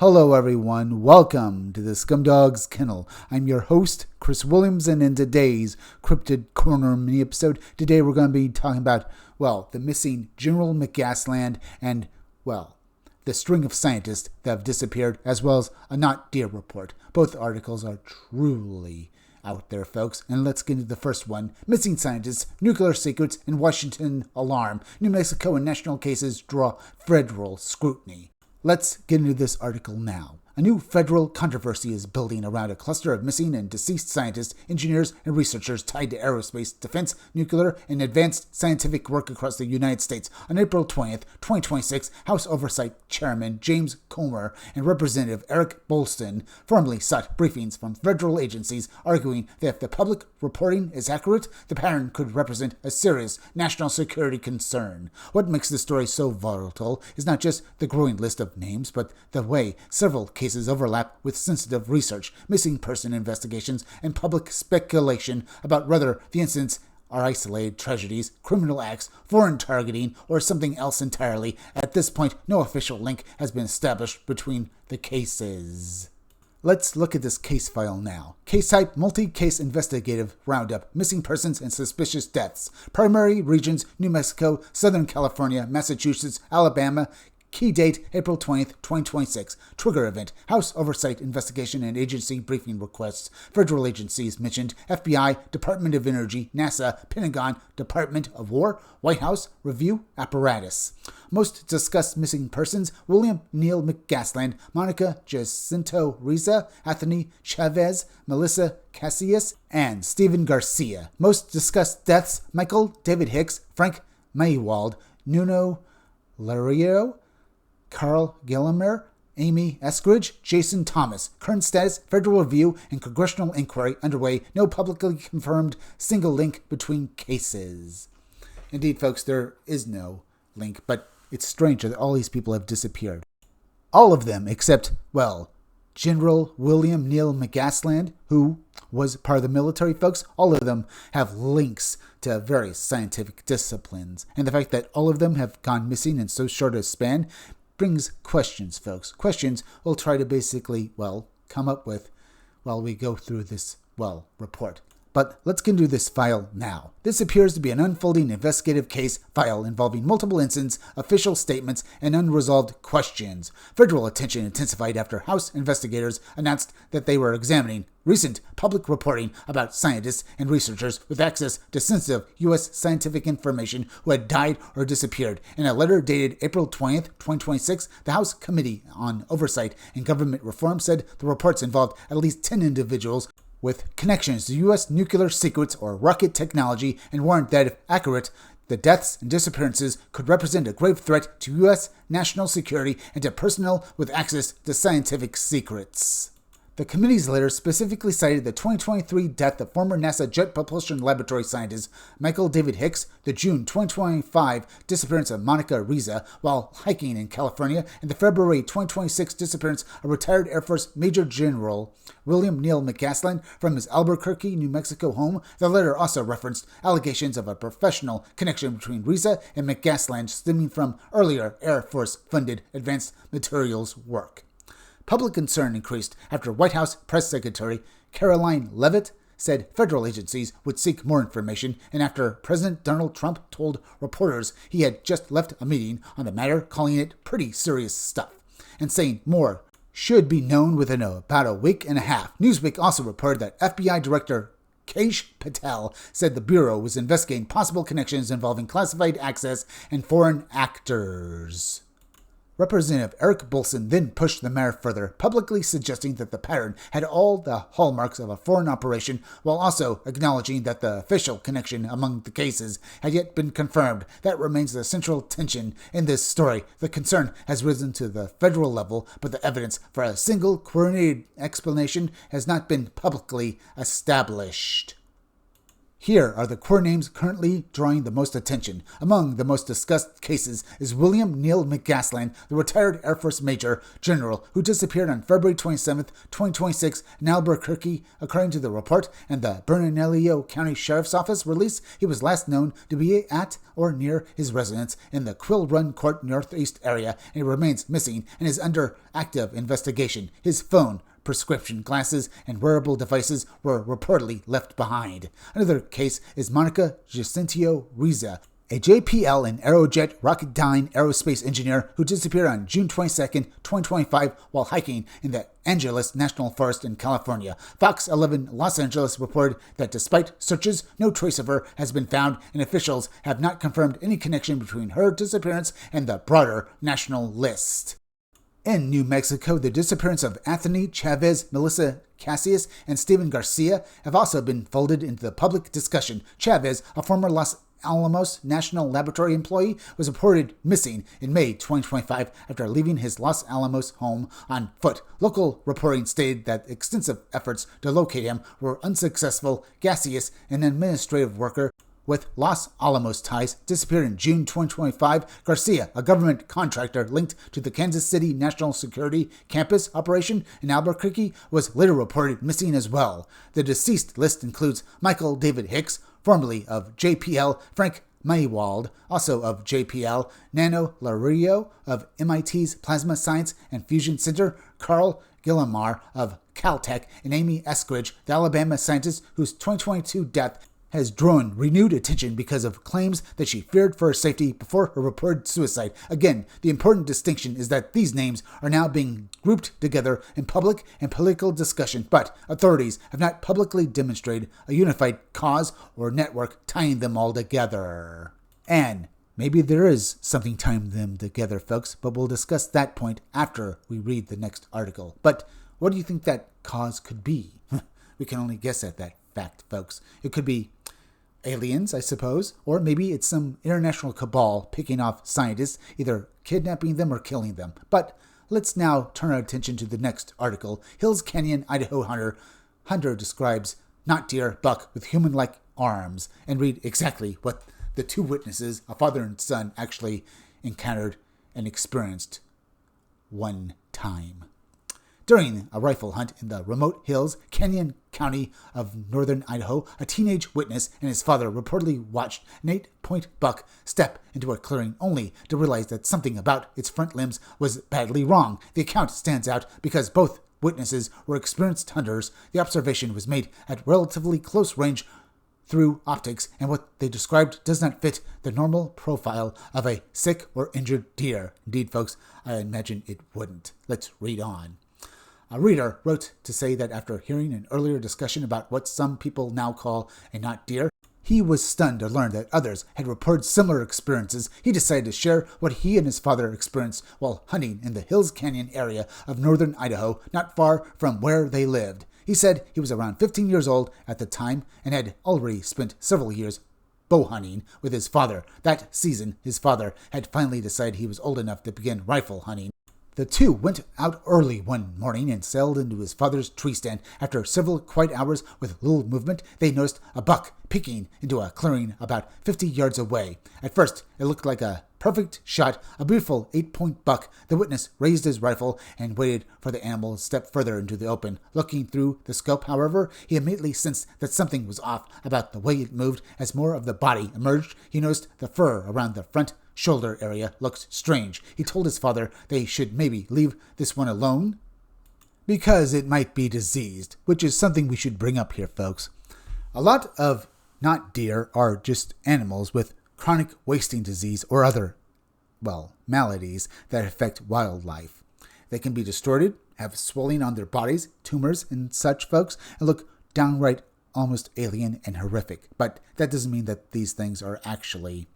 Hello everyone, welcome to the Scumdogs Kennel. I'm your host, Chris Williams, and in today's Cryptid Corner mini-episode, today we're going to be talking about, the missing General McGasland and, the string of scientists that have disappeared, as well as a Not Dear report. Both articles are truly out there, folks. And let's get into the first one. Missing scientists, nuclear secrets, and Washington alarm. New Mexico and national cases draw federal scrutiny. Let's get into this article now. A new federal controversy is building around a cluster of missing and deceased scientists, engineers, and researchers tied to aerospace, defense, nuclear, and advanced scientific work across the United States. On April 20th, 2026, House Oversight Chairman James Comer and Representative Eric Bolston formally sought briefings from federal agencies, arguing that if the public reporting is accurate, the pattern could represent a serious national security concern. What makes the story so volatile is not just the growing list of names, but the way several cases overlap with sensitive research, missing person investigations, and public speculation about whether the incidents are isolated tragedies, criminal acts, foreign targeting, or something else entirely. At this point, no official link has been established between the cases. Let's look at this case file now. Case type, multi-case investigative roundup, missing persons and suspicious deaths. Primary regions, New Mexico, Southern California, Massachusetts, Alabama. Key date, April 20th, 2026. Trigger event, House Oversight Investigation and Agency Briefing Requests. Federal agencies mentioned, FBI, Department of Energy, NASA, Pentagon, Department of War, White House, Review Apparatus. Most discussed missing persons, William Neal McGasland, Monica Jacinto Riza, Anthony Chavez, Melissa Casillas, and Stephen Garcia. Most discussed deaths, Michael David Hicks, Frank Maywald, Nuno Lario, Carl Gillimer, Amy Eskridge, Jason Thomas. Current status, federal review and congressional inquiry underway. No publicly confirmed single link between cases. Indeed, folks, there is no link, but it's strange that all these people have disappeared. All of them except, General William Neal McGasland, who was part of the military, folks. All of them have links to various scientific disciplines. And the fact that all of them have gone missing in so short a span brings questions, folks. Questions we'll try to basically, come up with while we go through this, report. But let's get into this file now. This appears to be an unfolding investigative case file involving multiple incidents, official statements, and unresolved questions. Federal attention intensified after House investigators announced that they were examining recent public reporting about scientists and researchers with access to sensitive U.S. scientific information who had died or disappeared. In a letter dated April 20th, 2026, the House Committee on Oversight and Government Reform said the reports involved at least 10 individuals with connections to U.S. nuclear secrets or rocket technology and warned that, if accurate, the deaths and disappearances could represent a grave threat to U.S. national security and to personnel with access to scientific secrets. The committee's letter specifically cited the 2023 death of former NASA Jet Propulsion Laboratory scientist Michael David Hicks, the June 2025 disappearance of Monica Riza while hiking in California, and the February 2026 disappearance of retired Air Force Major General William Neal McGasland from his Albuquerque, New Mexico home. The letter also referenced allegations of a professional connection between Riza and McGasland stemming from earlier Air Force-funded advanced materials work. Public concern increased after White House Press Secretary Caroline Leavitt said federal agencies would seek more information, and after President Donald Trump told reporters he had just left a meeting on the matter, calling it pretty serious stuff, and saying more should be known within about a week and a half. Newsweek also reported that FBI Director Kaish Patel said the Bureau was investigating possible connections involving classified access and foreign actors. Representative Eric Bolston then pushed the matter further, publicly suggesting that the pattern had all the hallmarks of a foreign operation, while also acknowledging that the official connection among the cases had yet been confirmed. That remains the central tension in this story. The concern has risen to the federal level, but the evidence for a single coordinated explanation has not been publicly established. Here are the core names currently drawing the most attention. Among the most discussed cases is William Neil McGasland, the retired Air Force Major General who disappeared on February 27, 2026 in Albuquerque. According to the report and the Bernalillo County Sheriff's Office release, he was last known to be at or near his residence in the Quill Run Court Northeast area, and he remains missing and is under active investigation. His phone, prescription glasses, and wearable devices were reportedly left behind. Another case is Monica Jacinto Riza, a JPL and Aerojet Rocketdyne aerospace engineer who disappeared on June 22, 2025 while hiking in the Angeles National Forest in California. Fox 11 Los Angeles reported that despite searches, no trace of her has been found, and officials have not confirmed any connection between her disappearance and the broader national list. In New Mexico, the disappearance of Anthony Chavez, Melissa Cassius, and Steven Garcia have also been folded into the public discussion. Chavez, a former Los Alamos National Laboratory employee, was reported missing in May 2025 after leaving his Los Alamos home on foot. Local reporting stated that extensive efforts to locate him were unsuccessful. Cassius, an administrative worker with Los Alamos ties, disappeared in June 2025. Garcia, a government contractor linked to the Kansas City National Security Campus operation in Albuquerque, was later reported missing as well. The deceased list includes Michael David Hicks, formerly of JPL, Frank Maywald, also of JPL, Nano Lario of MIT's Plasma Science and Fusion Center, Carl Gillamar of Caltech, and Amy Eskridge, the Alabama scientist whose 2022 death has drawn renewed attention because of claims that she feared for her safety before her reported suicide. Again, the important distinction is that these names are now being grouped together in public and political discussion, but authorities have not publicly demonstrated a unified cause or network tying them all together. And maybe there is something tying them together, folks, but we'll discuss that point after we read the next article. But what do you think that cause could be? We can only guess at that fact, folks. It could be aliens, I suppose, or maybe it's some international cabal picking off scientists, either kidnapping them or killing them. But let's now turn our attention to the next article. Hills Canyon, Idaho hunter describes not deer buck with human-like arms, and read exactly what the two witnesses, a father and son, actually encountered and experienced one time. During a rifle hunt in the remote hills, Canyon County of northern Idaho, a teenage witness and his father reportedly watched an 8-point buck step into a clearing only to realize that something about its front limbs was badly wrong. The account stands out because both witnesses were experienced hunters. The observation was made at relatively close range through optics, and what they described does not fit the normal profile of a sick or injured deer. Indeed, folks, I imagine it wouldn't. Let's read on. A reader wrote to say that after hearing an earlier discussion about what some people now call a not deer, he was stunned to learn that others had reported similar experiences. He decided to share what he and his father experienced while hunting in the Hills Canyon area of northern Idaho, not far from where they lived. He said he was around 15 years old at the time and had already spent several years bow hunting with his father. That season, his father had finally decided he was old enough to begin rifle hunting. The two went out early one morning and sailed into his father's tree stand. After several quiet hours with little movement, they noticed a buck peeking into a clearing about 50 yards away. At first, it looked like a perfect shot, a beautiful 8-point buck. The witness raised his rifle and waited for the animal to step further into the open. Looking through the scope, however, he immediately sensed that something was off about the way it moved. As more of the body emerged, he noticed the fur around the front shoulder area looked strange. He told his father they should maybe leave this one alone because it might be diseased, which is something we should bring up here, folks. A lot of not deer are just animals with chronic wasting disease or other, maladies that affect wildlife. They can be distorted, have swelling on their bodies, tumors and such, folks, and look downright almost alien and horrific. But that doesn't mean that these things are actually,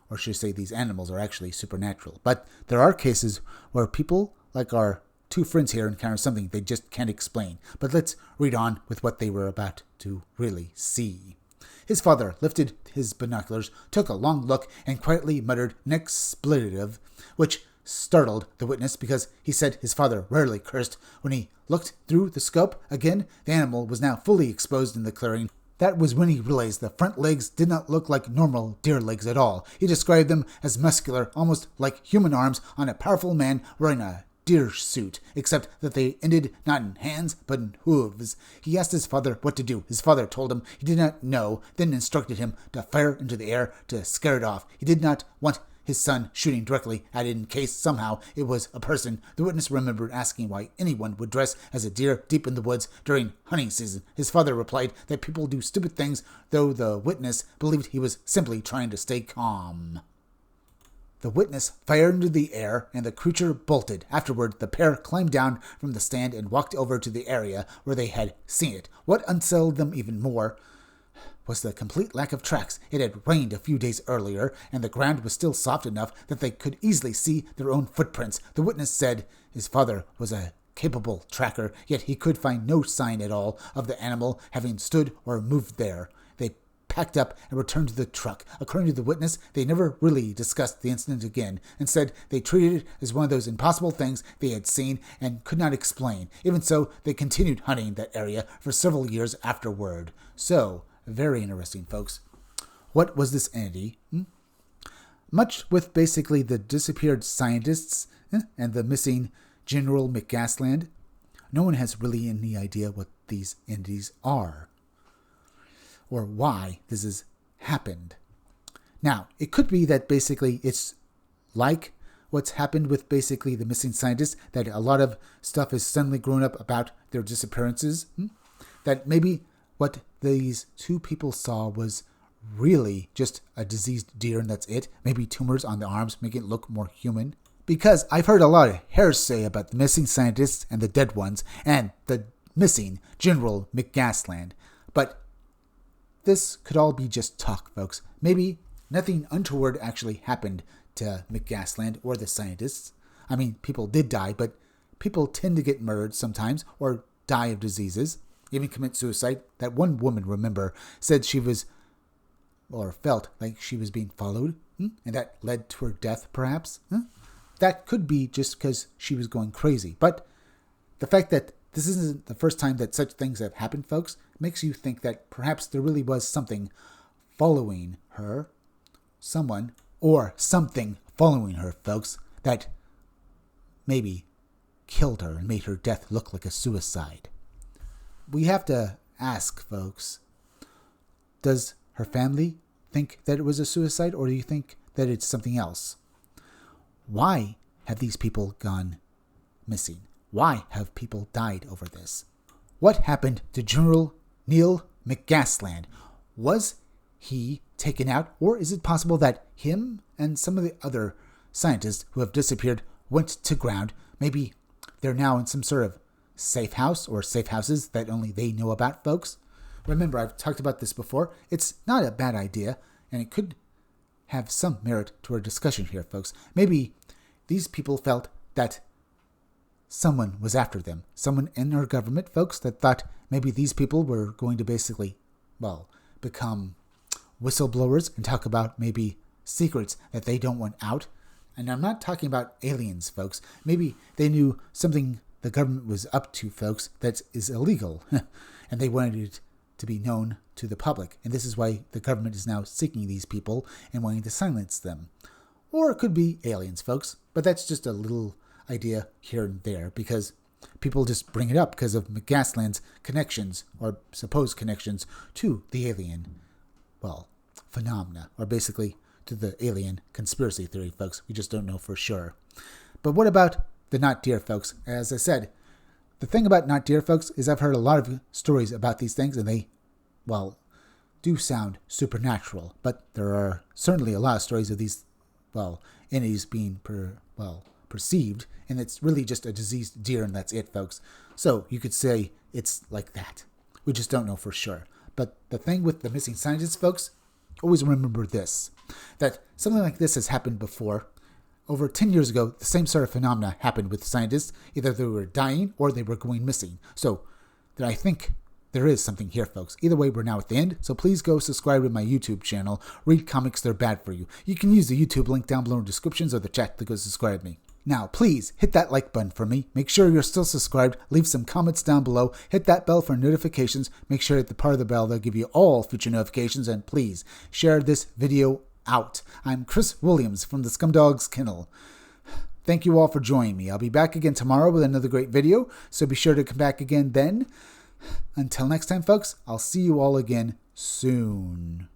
or should I say these animals are actually supernatural. But there are cases where people, like our two friends here, encounter something they just can't explain. But let's read on with what they were about to really see. His father lifted his binoculars, took a long look, and quietly muttered an expletive, which startled the witness because he said his father rarely cursed. When he looked through the scope again, the animal was now fully exposed in the clearing. That was when he realized the front legs did not look like normal deer legs at all. He described them as muscular, almost like human arms on a powerful man wearing a deer suit, except that they ended not in hands, but in hooves. He asked his father what to do. His father told him he did not know, then instructed him to fire into the air to scare it off. He did not want his son shooting directly at it in case somehow it was a person. The witness remembered asking why anyone would dress as a deer deep in the woods during hunting season. His father replied that people do stupid things, though the witness believed he was simply trying to stay calm. The witness fired into the air, and the creature bolted. Afterward, the pair climbed down from the stand and walked over to the area where they had seen it. What unsettled them even more was the complete lack of tracks. It had rained a few days earlier, and the ground was still soft enough that they could easily see their own footprints. The witness said his father was a capable tracker, yet he could find no sign at all of the animal having stood or moved there. They packed up and returned to the truck. According to the witness, they never really discussed the incident again, and said they treated it as one of those impossible things they had seen and could not explain. Even so, they continued hunting that area for several years afterward. So, very interesting, folks. What was this entity? Much with basically the disappeared scientists and the missing General McGasland, no one has really any idea what these entities are or why this has happened. Now, it could be that basically it's like what's happened with basically the missing scientists, that a lot of stuff has suddenly grown up about their disappearances, that maybe what these two people saw was really just a diseased deer and that's it. Maybe tumors on the arms making it look more human. Because I've heard a lot of hearsay about the missing scientists and the dead ones and the missing General McGasland. But this could all be just talk, folks. Maybe nothing untoward actually happened to McGasland or the scientists. I mean, people did die, but people tend to get murdered sometimes or die of diseases, even commit suicide. That one woman, remember, said she was, or felt like she was being followed, and that led to her death, perhaps. That could be just because she was going crazy. But the fact that this isn't the first time that such things have happened, folks, makes you think that perhaps there really was something following her, someone or something following her, folks, that maybe killed her and made her death look like a suicide. We have to ask, folks, does her family think that it was a suicide, or do you think that it's something else? Why have these people gone missing? Why have people died over this? What happened to General Neil McGasland? Was he taken out, or is it possible that him and some of the other scientists who have disappeared went to ground? Maybe they're now in some sort of safe house or safe houses that only they know about, folks. Remember, I've talked about this before. It's not a bad idea, and it could have some merit to our discussion here, folks. Maybe these people felt that someone was after them. Someone in our government, folks, that thought maybe these people were going to basically, become whistleblowers and talk about maybe secrets that they don't want out. And I'm not talking about aliens, folks. Maybe they knew something the government was up to, folks, that is illegal. And they wanted it to be known to the public. And this is why the government is now seeking these people and wanting to silence them. Or it could be aliens, folks. But that's just a little idea here and there, because people just bring it up because of McGasland's connections, or supposed connections, to the alien, phenomena, or basically to the alien conspiracy theory, folks. We just don't know for sure. But what about the not deer, folks? As I said, the thing about not deer, folks, is I've heard a lot of stories about these things, and they, do sound supernatural. But there are certainly a lot of stories of these, entities being perceived, and it's really just a diseased deer, and that's it, folks. So you could say it's like that. We just don't know for sure. But the thing with the missing scientists, folks, always remember this, that something like this has happened before. Over 10 years ago, the same sort of phenomena happened with scientists. Either they were dying or they were going missing. So I think there is something here, folks. Either way, we're now at the end, so please go subscribe to my YouTube channel. Read comics, they're bad for you. You can use the YouTube link down below in the descriptions or the chat to go subscribe me. Now, please hit that like button for me. Make sure you're still subscribed. Leave some comments down below. Hit that bell for notifications. Make sure to hit the part of the bell that'll give you all future notifications. And please share this video out. I'm Chris Williams from the Scumdogs Kennel. Thank you all for joining me. I'll be back again tomorrow with another great video, so be sure to come back again then. Until next time, folks, I'll see you all again soon.